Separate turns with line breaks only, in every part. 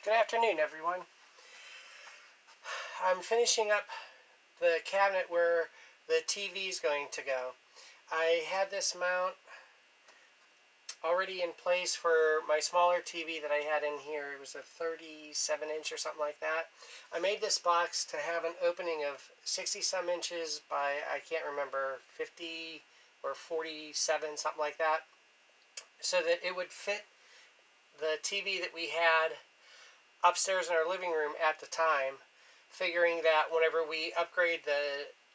Good afternoon, everyone. I'm finishing up the cabinet where the TV is going to go. I had this mount already in place for my smaller TV that I had in here. It was a 37-inch or something like that. I made this box to have an opening of 60-some inches by, I can't remember, 50 or 47, something like that, so that it would fit the TV that we had upstairs in our living room at the time, figuring that whenever we upgrade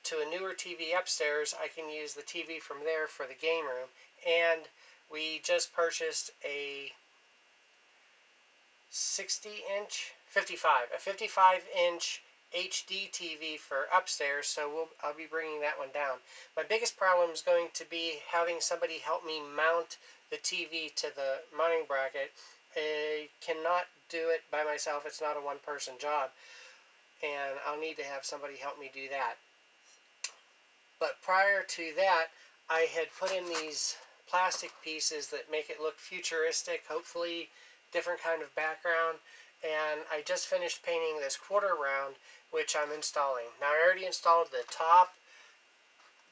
to a newer TV upstairs, I can use the TV from there for the game room. And we just purchased a 60-inch, a 55-inch HD TV for upstairs, so I'll be bringing that one down. My biggest problem is going to be having somebody help me mount the TV to the mounting bracket. I cannot do it by myself. It's not a one-person job, and I'll need to have somebody help me do that. But prior to that, I had put in these plastic pieces that make it look futuristic, hopefully different kind of background, and I just finished painting this quarter round, which I'm installing. Now, I already installed the top,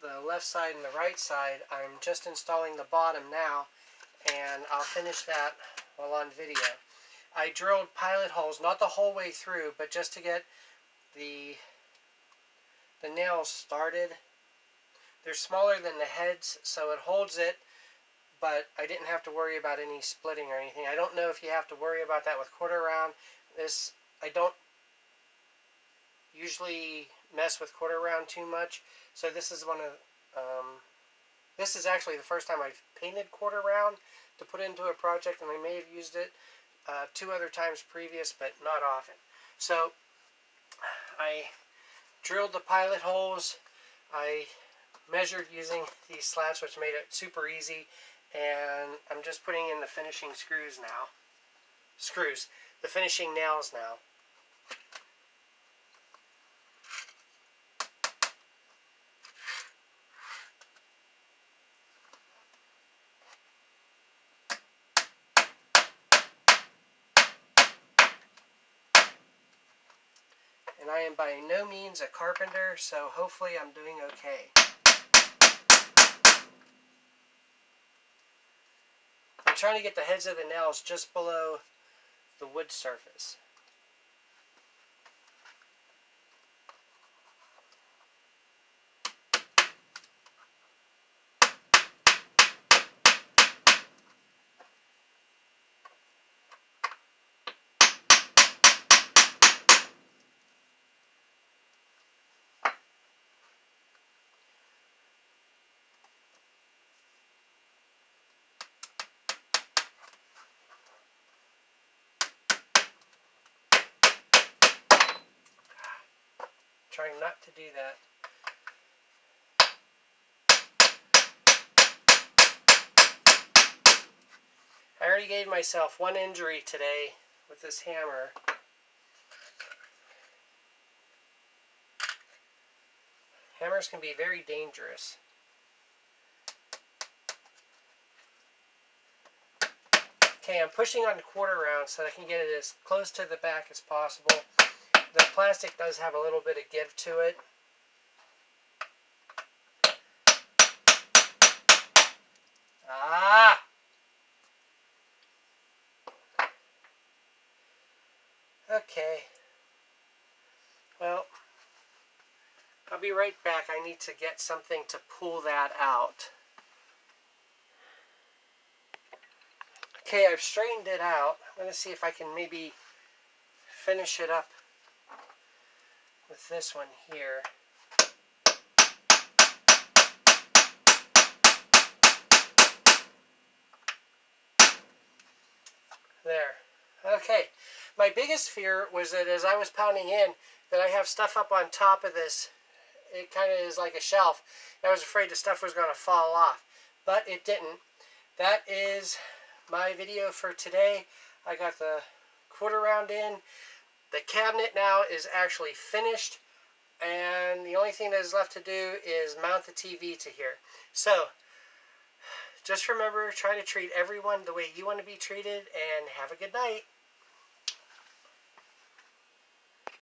the left side, and the right side. I'm just installing the bottom now, and I'll finish that while on video. I drilled pilot holes, not the whole way through, but just to get the nails started. They're smaller than the heads, so it holds it, but I didn't have to worry about any splitting or anything. I don't know if you have to worry about that with quarter round. I don't usually mess with quarter round too much, so this is this is actually the first time I've painted quarter round to put into a project, and I may have used it 2 other times previous, but not often. So I drilled the pilot holes. I measured using these slats, which made it super easy, and I'm just putting in the finishing the finishing nails now. And I am by no means a carpenter, so hopefully I'm doing okay. I'm trying to get the heads of the nails just below the wood surface. Trying not to do that. I already gave myself 1 injury today with this hammer. Hammers can be very dangerous. Okay, I'm pushing on the quarter round so that I can get it as close to the back as possible. The plastic does have a little bit of give to it. Okay. Well, I'll be right back. I need to get something to pull that out. Okay, I've straightened it out. I'm going to see if I can maybe finish it up with this one here. There. Okay. My biggest fear was that as I was pounding in, that I have stuff up on top of this. It kind of is like a shelf. I was afraid the stuff was going to fall off, but it didn't. That is my video for today. I got the quarter round in. The cabinet now is actually finished, and the only thing that is left to do is mount the TV to here. So, just remember, try to treat everyone the way you want to be treated, and have a good night.